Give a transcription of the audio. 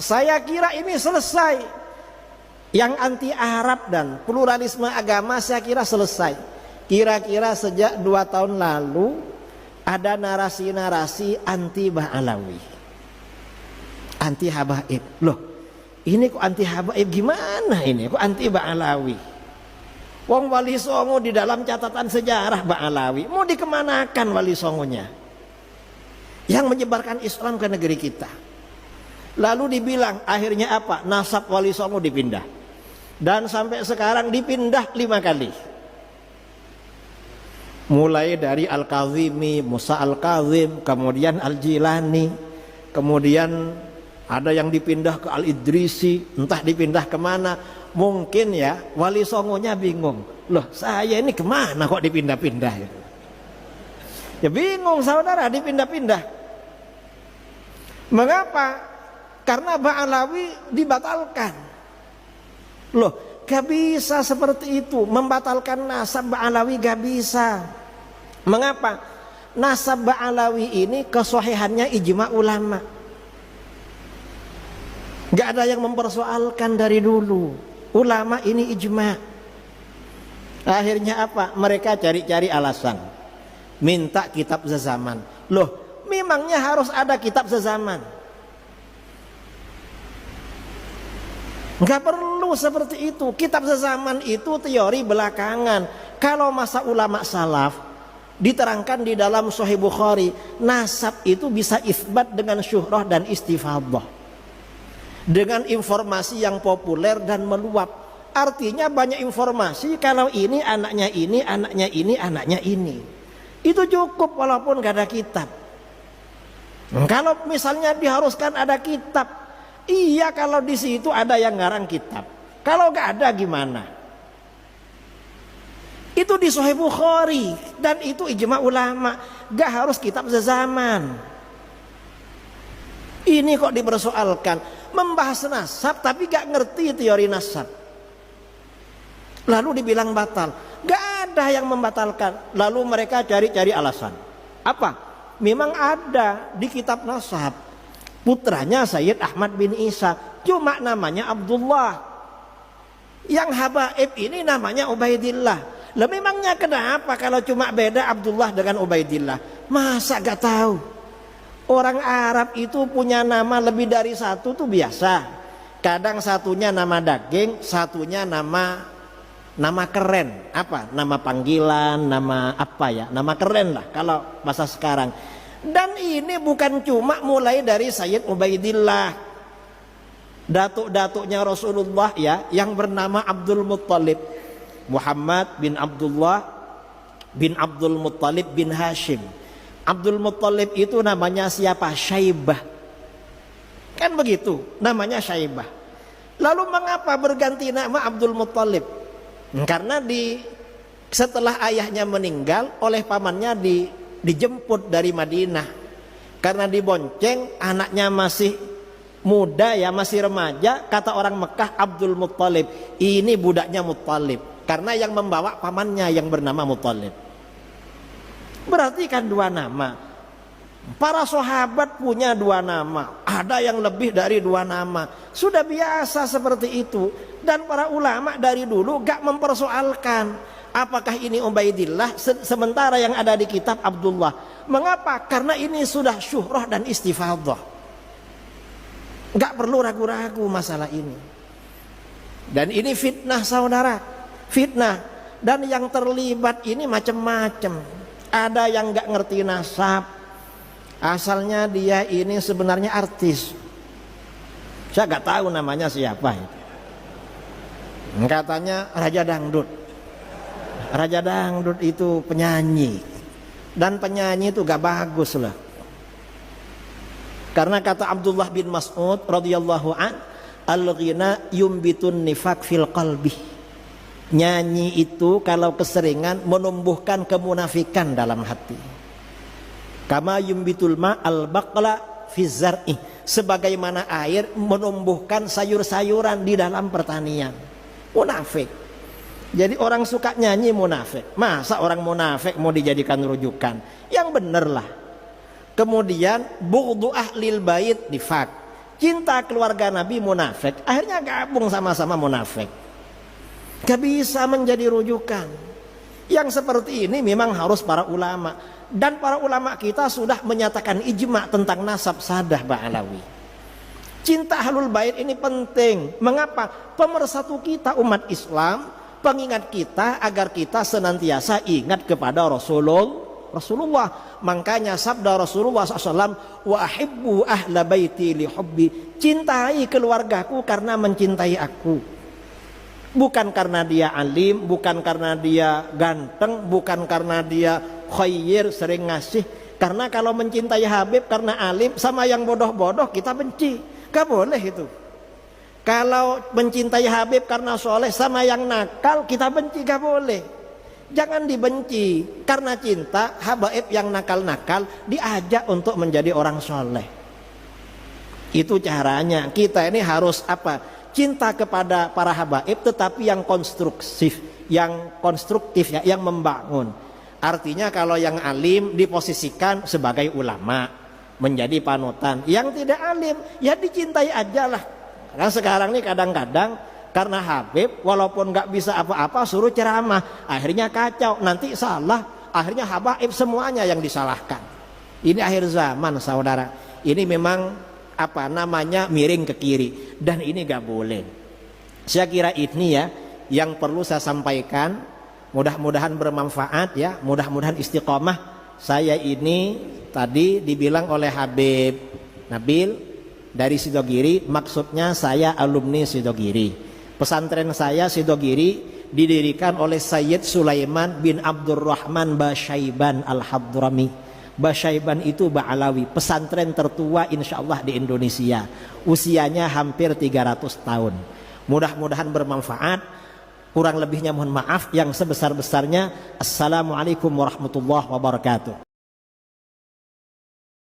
saya kira ini selesai. Yang anti Arab dan pluralisme agama saya kira selesai. Kira-kira sejak 2 tahun lalu ada narasi-narasi anti Ba'alawi, anti habaib. Loh, ini kok anti habaib, gimana ini? Kok anti Ba'alawi? Wong Wali Songo di dalam catatan sejarah Ba'alawi, mau dikemanakan Wali Songonya yang menyebarkan Islam ke negeri kita? Lalu dibilang akhirnya apa? Nasab Wali Songo dipindah, dan sampai sekarang dipindah 5 kali. Mulai dari Al-Kazimi, Musa Al-Kazim, kemudian Al-Jilani, kemudian ada yang dipindah ke Al-Idrisi, entah dipindah kemana. Mungkin ya Wali Songonya bingung, loh saya ini kemana kok dipindah-pindah? Ya bingung saudara, dipindah-pindah. Mengapa? Karena Ba'alawi dibatalkan. Loh, gak bisa seperti itu, membatalkan nasab Ba'alawi gak bisa. Mengapa? Nasab Ba'alawi ini kesohihannya ijma ulama, gak ada yang mempersoalkan dari dulu. Ulama ini ijma. Akhirnya apa? Mereka cari-cari alasan, minta kitab sezaman. Loh, memangnya harus ada kitab sezaman? Gak perlu seperti itu. Kitab sezaman itu teori belakangan. Kalau masa ulama salaf diterangkan di dalam Sahih Bukhari, nasab itu bisa isbat dengan syuhrah dan istifadah, dengan informasi yang populer dan meluap. Artinya banyak informasi kalau ini anaknya ini, anaknya ini, anaknya ini. Itu cukup walaupun gak ada kitab. Kalau misalnya diharuskan ada kitab, iya kalau di situ ada yang ngarang kitab. Kalau gak ada gimana? Itu di Sahih Bukhari dan itu ijma ulama, gak harus kitab sezaman. Ini kok dipersoalkan, membahas nasab tapi gak ngerti teori nasab, lalu dibilang batal. Gak ada yang membatalkan. Lalu mereka cari-cari alasan. Apa? Memang ada di kitab nasab, putranya Sayyid Ahmad bin Isa, cuma namanya Abdullah. Yang habaib ini namanya Ubaidillah. Lah memangnya kenapa kalau cuma beda Abdullah dengan Ubaidillah? Masa gak tahu? Orang Arab itu punya nama lebih dari satu tuh biasa. Kadang satunya nama daging, satunya nama keren. Apa? Nama panggilan, nama apa ya? Nama keren lah kalau bahasa sekarang. Dan ini bukan cuma mulai dari Sayyid Ubaidillah. Datuk-datuknya Rasulullah ya, yang bernama Abdul Muttalib. Muhammad bin Abdullah bin Abdul Muttalib bin Hashim. Abdul Muttalib itu namanya siapa? Syaibah. Kan begitu, namanya Syaibah. Lalu mengapa berganti nama Abdul Muttalib? Karena setelah ayahnya meninggal, oleh pamannya dijemput dari Madinah. Karena dibonceng, anaknya masih muda ya, masih remaja. Kata orang Mekah, Abdul Muttalib, ini budaknya Muttalib. Karena yang membawa pamannya yang bernama Muttalib. Berarti kan 2 nama. Para sahabat punya 2 nama, ada yang lebih dari 2 nama. Sudah biasa seperti itu. Dan para ulama dari dulu gak mempersoalkan apakah ini Ubaidillah sementara yang ada di kitab Abdullah. Mengapa? Karena ini sudah syuhrah dan istifadah. Gak perlu ragu-ragu masalah ini. Dan ini fitnah saudara, fitnah. Dan yang terlibat ini macam-macam. Ada yang gak ngerti nasab, asalnya dia ini sebenarnya artis. Saya gak tahu namanya siapa itu. Katanya Raja Dangdut. Raja Dangdut itu penyanyi. Dan penyanyi itu gak bagus lah. Karena kata Abdullah bin Mas'ud radhiyallahu an, al-ghina yumbitun nifaq fil qalbi. Nyanyi itu kalau keseringan menumbuhkan kemunafikan dalam hati. Kama yumbitul ma al-baqla fi zar'i. Sebagaimana air menumbuhkan sayur-sayuran di dalam pertanian. Munafik. Jadi orang suka nyanyi munafik. Masa orang munafik mau dijadikan rujukan? Yang bener lah. Kemudian bughdu ahlil bait nifaq. cinta keluarga Nabi munafik, akhirnya gabung sama-sama munafik. Gak bisa menjadi rujukan. Yang seperti ini memang harus para ulama. Dan para ulama kita sudah menyatakan ijma tentang nasab sadah Ba'alawi. Cinta Ahlul Bait ini penting. Mengapa? Pemersatu kita umat Islam, pengingat kita agar kita senantiasa ingat kepada Rasulullah. Makanya sabda Rasulullah SAW, wa ahibbu ahla baiti li hubbi, cintai keluargaku karena mencintai aku. Bukan karena dia alim, bukan karena dia ganteng, bukan karena dia khair, sering ngasih. Karena kalau mencintai Habib karena alim, sama yang bodoh-bodoh kita benci. Gak boleh itu. Kalau mencintai Habib karena soleh, sama yang nakal kita benci, gak boleh. Jangan dibenci. Karena cinta, habaib yang nakal-nakal diajak untuk menjadi orang soleh. Itu caranya. Kita ini harus apa? Cinta kepada para habaib, tetapi yang konstruktif ya, yang membangun. Artinya kalau yang alim diposisikan sebagai ulama, menjadi panutan. Yang tidak alim ya dicintai aja lah. Karena sekarang ini kadang-kadang karena Habib walaupun nggak bisa apa-apa suruh ceramah, akhirnya kacau, nanti salah, akhirnya habaib semuanya yang disalahkan. Ini akhir zaman saudara. Ini memang apa namanya miring ke kiri, dan ini gak boleh. Saya kira ini ya yang perlu saya sampaikan. Mudah-mudahan bermanfaat ya, mudah-mudahan istiqomah. Saya ini tadi dibilang oleh Habib Nabil dari Sidogiri, maksudnya saya alumni Sidogiri. Pesantren saya Sidogiri didirikan oleh Sayyid Sulaiman bin Abdurrahman Basyaiban Al-Hadrami. Basyaiban itu Ba'alawi, pesantren tertua insyaallah di Indonesia. Usianya hampir 300 tahun. Mudah-mudahan bermanfaat. Kurang lebihnya mohon maaf. Yang sebesar-besarnya. Assalamualaikum warahmatullahi wabarakatuh.